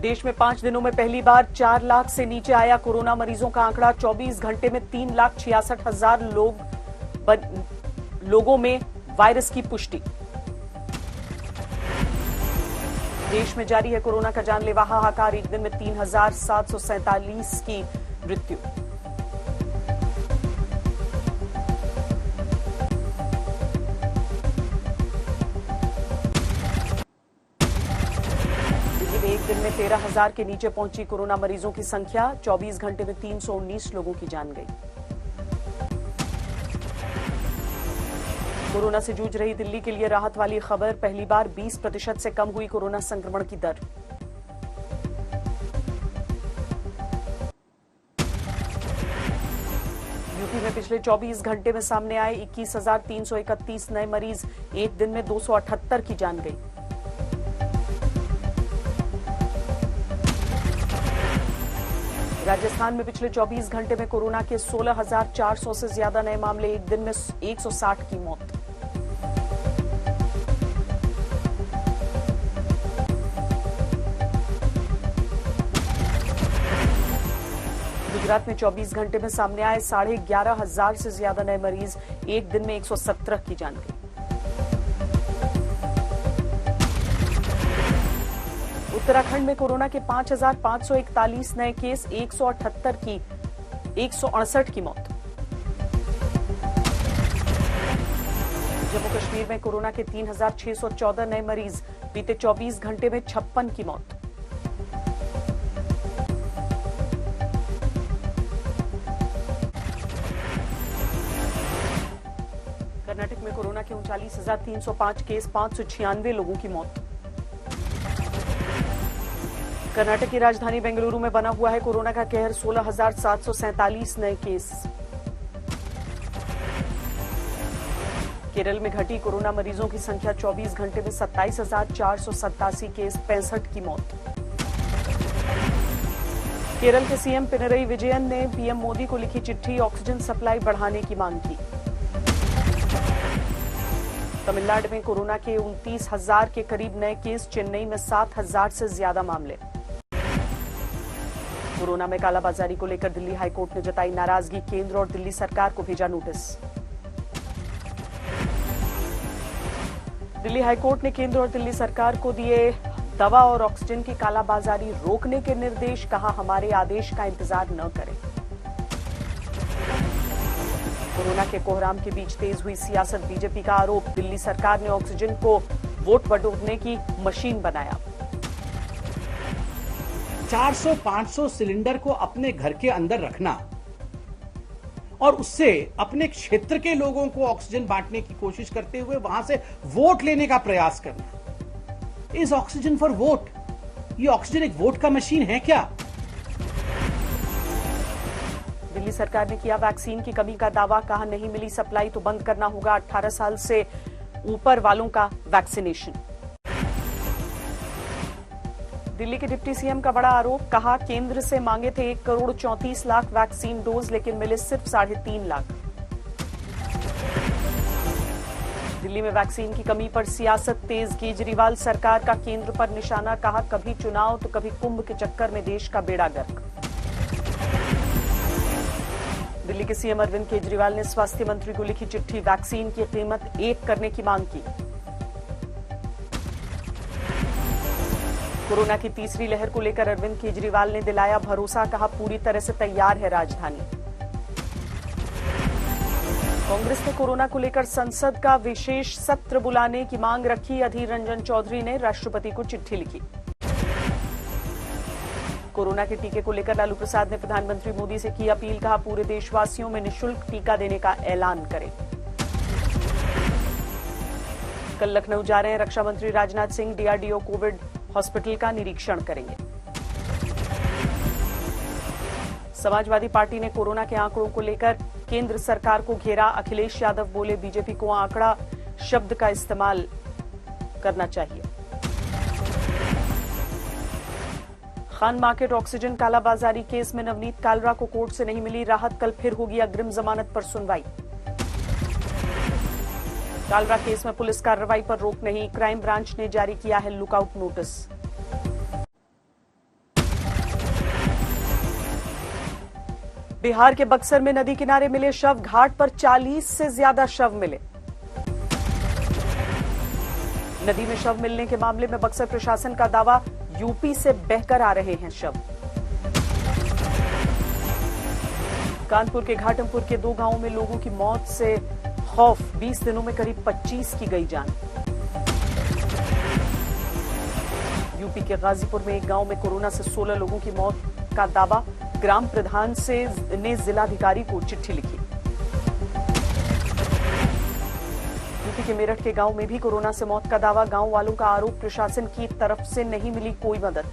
देश में 5 दिनों में पहली बार 4 लाख से नीचे आया कोरोना मरीजों का आंकड़ा। 24 घंटे में 3,66,000 लोगों में वायरस की पुष्टि। देश में जारी है कोरोना का जानलेवा हाहाकार। एक दिन में 3,747 की मृत्यु। एक दिन में 13,000 के नीचे पहुंची कोरोना मरीजों की संख्या। 24 घंटे में 319 लोगों की जान गई। कोरोना से जूझ रही दिल्ली के लिए राहत वाली खबर। पहली बार 20% से कम हुई कोरोना संक्रमण की दर। यूपी में पिछले 24 घंटे में सामने आए 21,331 नए मरीज। एक दिन में 278 की जान गई। राजस्थान में पिछले 24 घंटे में कोरोना के 16,400 से ज्यादा नए मामले। एक दिन में 160 की मौत। गुजरात में 24 घंटे में सामने आए 11,500 से ज्यादा नए मरीज। एक दिन में 117 की जान गई। उत्तराखंड में कोरोना के 5,541 नए केस। 168 की मौत। जम्मू कश्मीर में कोरोना के 3,614 नए मरीज। बीते 24 घंटे में 56 की मौत। कर्नाटक में कोरोना के 39,305 केस। 596 लोगों की मौत। कर्नाटक की राजधानी बेंगलुरु में बना हुआ है कोरोना का कहर। 16,747 नए केस। केरल में घटी कोरोना मरीजों की संख्या। 24 घंटे में 27,487 केस। 65 की मौत। केरल के सीएम पिनरई विजयन ने पीएम मोदी को लिखी चिट्ठी। ऑक्सीजन सप्लाई बढ़ाने की मांग की। तमिलनाडु में कोरोना के 29,000 के करीब नए केस। चेन्नई में 7,000 से ज्यादा मामले। कोरोना में कालाबाजारी को लेकर दिल्ली हाईकोर्ट ने जताई नाराजगी। केंद्र और दिल्ली सरकार को भेजा नोटिस। दिल्ली हाईकोर्ट ने केंद्र और दिल्ली सरकार को दिए दवा और ऑक्सीजन की कालाबाजारी रोकने के निर्देश। कहा, हमारे आदेश का इंतजार न करें। कोरोना के कोहराम के बीच तेज हुई सियासत। बीजेपी का आरोप, दिल्ली सरकार ने ऑक्सीजन को वोट बटोरने की मशीन बनाया। 400-500 सिलेंडर को अपने घर के अंदर रखना और उससे अपने क्षेत्र के लोगों को ऑक्सीजन बांटने की कोशिश करते हुए वहां से वोट लेने का प्रयास करना। Is oxygen for vote? ये ऑक्सीजन एक वोट का मशीन है क्या? दिल्ली सरकार ने किया वैक्सीन की कमी का दावा। कहा, नहीं मिली सप्लाई तो बंद करना होगा 18 साल से ऊपर वालों का वैक्सीनेशन। दिल्ली के डिप्टी सीएम का बड़ा आरोप। कहा, केंद्र से मांगे थे 1,34,00,000 वैक्सीन डोज, लेकिन मिले सिर्फ 3.5 लाख। दिल्ली में वैक्सीन की कमी पर सियासत तेज। केजरीवाल सरकार का केंद्र पर निशाना। कहा, कभी चुनाव तो कभी कुंभ के चक्कर में देश का बेड़ा गर्क। दिल्ली के सीएम अरविंद केजरीवाल ने स्वास्थ्य मंत्री को लिखी चिट्ठी। वैक्सीन की कीमत 1 करने की मांग की। कोरोना की तीसरी लहर को लेकर अरविंद केजरीवाल ने दिलाया भरोसा। कहा, पूरी तरह से तैयार है राजधानी। कांग्रेस ने कोरोना को लेकर संसद का विशेष सत्र बुलाने की मांग रखी। अधीर रंजन चौधरी ने राष्ट्रपति को चिट्ठी लिखी। कोरोना के टीके को लेकर लालू प्रसाद ने प्रधानमंत्री मोदी से की अपील। कहा, पूरे देशवासियों में निःशुल्क टीका देने का ऐलान करें। कल लखनऊ जा रहे हैं रक्षा मंत्री Rajnath Singh. DRDO Covid hospital का निरीक्षण करेंगे। समाजवादी पार्टी ने कोरोना के आंकड़ों को लेकर केंद्र सरकार को घेरा। अखिलेश यादव बोले, बीजेपी को आंकड़ा शब्द का इस्तेमाल करना चाहिए। खान मार्केट ऑक्सीजन कालाबाजारी केस में नवनीत कालरा को कोर्ट से नहीं मिली राहत। कल फिर होगी अग्रिम जमानत पर सुनवाई। कालरा केस में पुलिस कार्रवाई पर रोक नहीं। क्राइम ब्रांच ने जारी किया है लुकआउट नोटिस। बिहार के बक्सर में नदी किनारे मिले शव, घाट पर 40 से ज्यादा शव मिले। नदी में शव मिलने के मामले में बक्सर प्रशासन का दावा, यूपी से बहकर आ रहे हैं शव। कानपुर के घाटमपुर के 2 गांवों में लोगों की मौत से खौफ, 20 दिनों में करीब 25 की गई जान। यूपी के गाजीपुर में एक गांव में कोरोना से 16 लोगों की मौत का दावा, ग्राम प्रधान ने जिलाधिकारी को चिट्ठी लिखी। यूपी के मेरठ के गांव में भी कोरोना से मौत का दावा, गांव वालों का आरोप, प्रशासन की तरफ से नहीं मिली कोई मदद।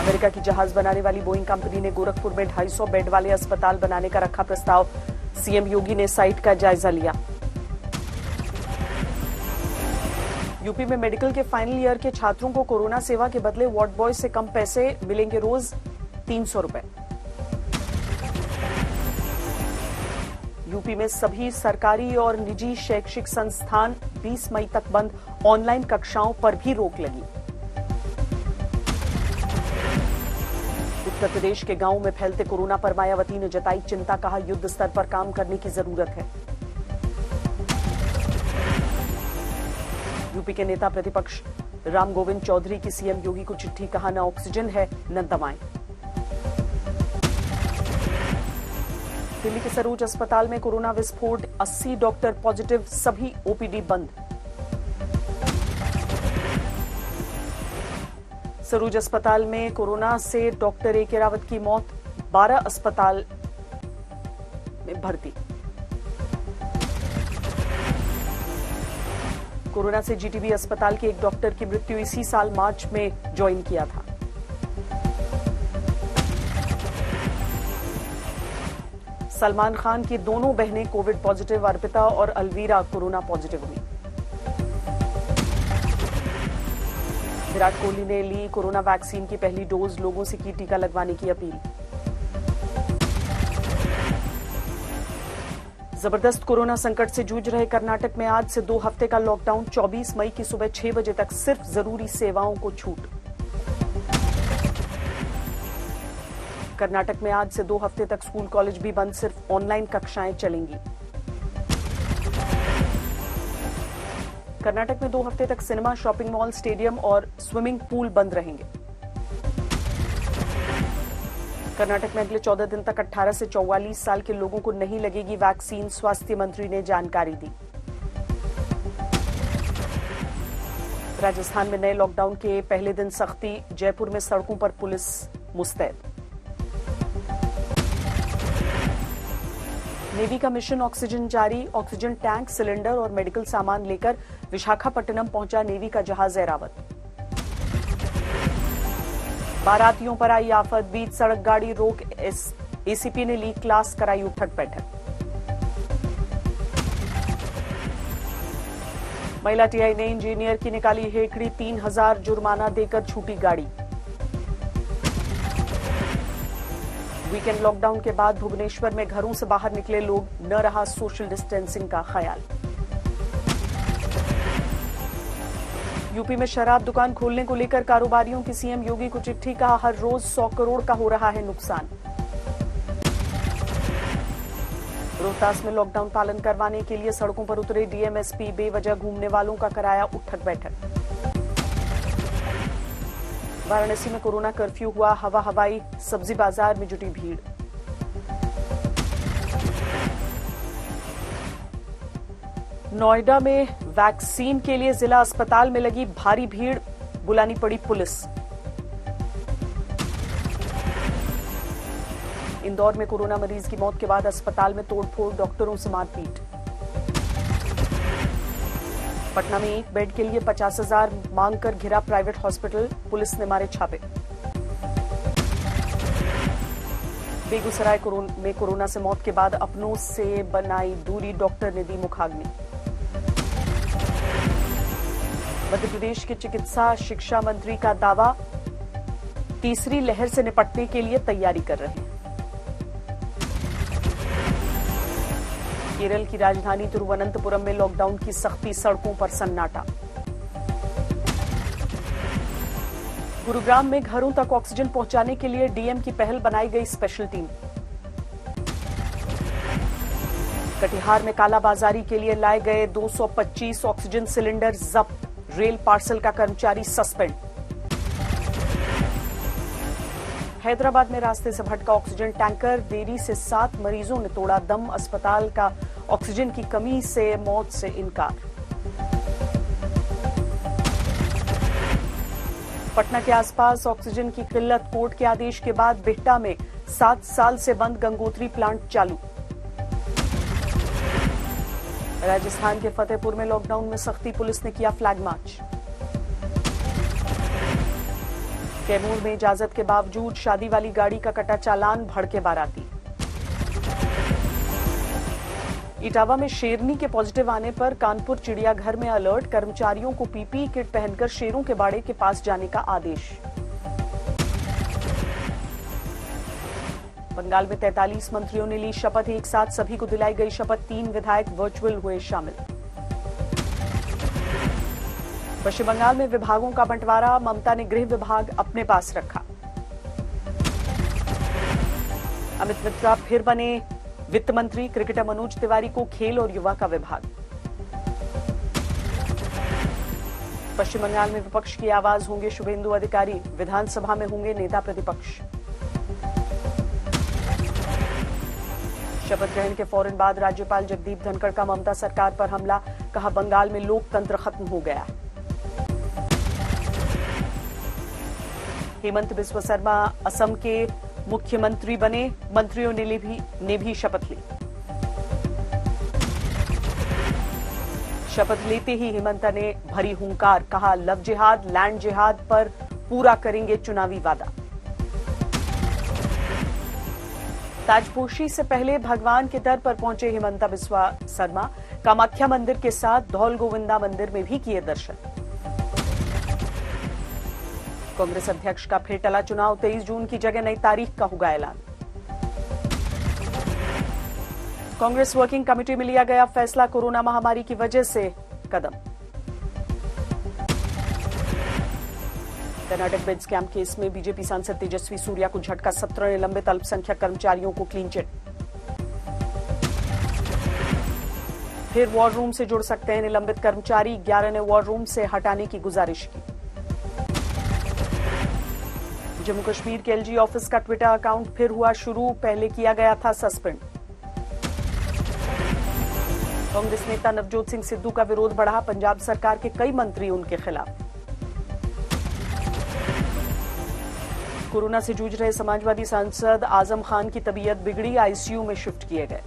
अमेरिका की जहाज बनाने वाली बोइंग कंपनी ने गोरखपुर में 250 बेड वाले अस्पताल बनाने का रखा प्रस्ताव, सीएम योगी ने साइट का जायजा लिया। यूपी में मेडिकल के फाइनल ईयर के छात्रों को कोरोना सेवा के बदले वार्ड बॉय से कम पैसे मिलेंगे, रोज 300 रुपए। यूपी में सभी सरकारी और निजी शैक्षिक संस्थान 20 मई तक बंद, ऑनलाइन कक्षाओं पर भी रोक लगी। उत्तर प्रदेश के गांवों में फैलते कोरोना पर मायावती ने जताई चिंता, कहा युद्ध स्तर पर काम करने की जरूरत है। यूपी के नेता प्रतिपक्ष राम गोविंद चौधरी की सीएम योगी को चिट्ठी, कहा न ऑक्सीजन है न दवाएं। दिल्ली के सरोज अस्पताल में कोरोना विस्फोट, 80 डॉक्टर पॉजिटिव, सभी ओपीडी बंद। सरोज अस्पताल में कोरोना से डॉक्टर ए.के. रावत की मौत, 12 अस्पताल में भर्ती। कोरोना से जीटीबी अस्पताल के एक डॉक्टर की मृत्यु, इसी साल मार्च में ज्वाइन किया था। सलमान खान की दोनों बहनें कोविड पॉजिटिव, अर्पिता और अलवीरा कोरोना पॉजिटिव हुई। विराट कोहली ने ली कोरोना वैक्सीन की पहली डोज, लोगों से की टीका लगवाने की अपील। जबरदस्त कोरोना संकट से जूझ रहे कर्नाटक में आज से 2 हफ्ते का लॉकडाउन, 24 मई की सुबह 6 बजे तक सिर्फ जरूरी सेवाओं को छूट। कर्नाटक में आज से 2 हफ्ते तक स्कूल कॉलेज भी बंद, सिर्फ ऑनलाइन कक्षाएं चलेंगी। कर्नाटक में 2 हफ्ते तक सिनेमा, शॉपिंग मॉल, स्टेडियम और स्विमिंग पूल बंद रहेंगे। कर्नाटक में अगले 14 दिन तक 18 से 44 साल के लोगों को नहीं लगेगी वैक्सीन, स्वास्थ्य मंत्री ने जानकारी दी। राजस्थान में नए लॉकडाउन के पहले दिन सख्ती, जयपुर में सड़कों पर पुलिस मुस्तैद। नेवी का मिशन ऑक्सीजन जारी, ऑक्सीजन टैंक, सिलेंडर और मेडिकल सामान लेकर विशाखापट्टनम पहुंचा नेवी का जहाज ऐरावत। बारातियों पर आई आफत, बीच सड़क गाड़ी रोक, एसीपी ने ली क्लास, कराई उठक बैठक। महिला टीआई ने इंजीनियर की निकाली हेकड़ी, 3000 जुर्माना देकर छूटी गाड़ी। वीकेंड लॉकडाउन के बाद भुवनेश्वर में घरों से बाहर निकले लोग, न रहा सोशल डिस्टेंसिंग का ख्याल। यूपी में शराब दुकान खोलने को लेकर कारोबारियों की सीएम योगी को चिट्ठी, कहा हर रोज 100 करोड़ का हो रहा है नुकसान। रोहतास में लॉकडाउन पालन करवाने के लिए सड़कों पर उतरे डीएमएसपी, बेवजह घूमने वालों का कराया उठक बैठक। वाराणसी में कोरोना कर्फ्यू हुआ हवा हवाई, सब्जी बाजार में जुटी भीड़। नोएडा में वैक्सीन के लिए जिला अस्पताल में लगी भारी भीड़, बुलानी पड़ी पुलिस। इंदौर में कोरोना मरीज की मौत के बाद अस्पताल में तोड़फोड़, डॉक्टरों से मारपीट। पटना में एक बेड के लिए 50,000 मांगकर घिरा प्राइवेट हॉस्पिटल, पुलिस ने मारे छापे। बेगूसराय में कोरोना से मौत के बाद अपनों से बनाई दूरी, डॉक्टर ने दी मुखाग्नि। मध्य प्रदेश के चिकित्सा शिक्षा मंत्री का दावा, तीसरी लहर से निपटने के लिए तैयारी कर रहे हैं। केरल की राजधानी तिरुवनंतपुरम में लॉकडाउन की सख्ती, सड़कों पर सन्नाटा। गुरुग्राम में घरों तक ऑक्सीजन पहुंचाने के लिए डीएम की पहल बनाई गई स्पेशल टीम। कटिहार में कालाबाजारी के लिए लाए गए 225 ऑक्सीजन सिलेंडर जब्त, रेल पार्सल का कर्मचारी सस्पेंड। हैदराबाद में रास्ते से भटका ऑक्सीजन टैंकर, देरी से 7 मरीजों ने तोड़ा दम, अस्पताल का ऑक्सीजन की कमी से मौत से इनकार। पटना के आसपास ऑक्सीजन की किल्लत, कोर्ट के आदेश के बाद बिहटा में 7 साल से बंद गंगोत्री प्लांट चालू। राजस्थान के फतेहपुर में लॉकडाउन में सख्ती, पुलिस ने किया फ्लैग मार्च। कैमूर में इजाजत के बावजूद शादी वाली गाड़ी का कटा चालान, भड़के बाराती। इटावा में शेरनी के पॉजिटिव आने पर कानपुर चिड़ियाघर में अलर्ट, कर्मचारियों को पीपीई किट पहनकर शेरों के बाड़े के पास जाने का आदेश। बंगाल में 43 मंत्रियों ने ली शपथ, एक साथ सभी को दिलाई गई शपथ, 3 विधायक वर्चुअल हुए शामिल। पश्चिम बंगाल में विभागों का बंटवारा, ममता ने गृह विभाग अपने पास रखा। अमित मित्रा फिर बने वित्त मंत्री, क्रिकेटर मनोज तिवारी को खेल और युवा का विभाग। पश्चिम बंगाल में विपक्ष की आवाज होंगे शुभेंदु अधिकारी, विधानसभा में होंगे नेता प्रतिपक्ष। शपथ ग्रहण के फौरन बाद राज्यपाल जगदीप धनखड़ का ममता सरकार पर हमला, कहा बंगाल में लोकतंत्र खत्म हो गया। हेमंत बिस्वा शर्मा असम के मुख्यमंत्री बने, मंत्रियों ने भी शपथ ली। शपथ लेते ही हेमंत ने भरी हुंकार, कहा लव जिहाद, लैंड जिहाद पर पूरा करेंगे चुनावी वादा। ताजपोशी से पहले भगवान के दर पर पहुंचे हेमंता बिस्वा शर्मा, कामाख्या मंदिर के साथ धौल गोविंदा मंदिर में भी किए दर्शन। कांग्रेस अध्यक्ष का फिर टला चुनाव, 23 जून की जगह नई तारीख का होगा ऐलान। कांग्रेस वर्किंग कमेटी में लिया गया फैसला, कोरोना महामारी की वजह से कदम। कर्नाटक बेड स्कैम केस में बीजेपी सांसद तेजस्वी सूर्या को झटका, 17 निलंबित अल्पसंख्यक कर्मचारियों को क्लीन चिट। फिर वॉर रूम से जुड़ सकते हैं निलंबित कर्मचारी, 11 ने वॉर रूम से हटाने की गुजारिश की। जम्मू कश्मीर के एलजी ऑफिस का ट्विटर अकाउंट फिर हुआ शुरू, पहले किया गया था सस्पेंड। कांग्रेस नेता नवजोत सिंह सिद्धू का विरोध बढ़ा, पंजाब सरकार के कई मंत्री उनके खिलाफ। कोरोना से जूझ रहे समाजवादी सांसद आजम खान की तबीयत बिगड़ी, आईसीयू में शिफ्ट किए गए।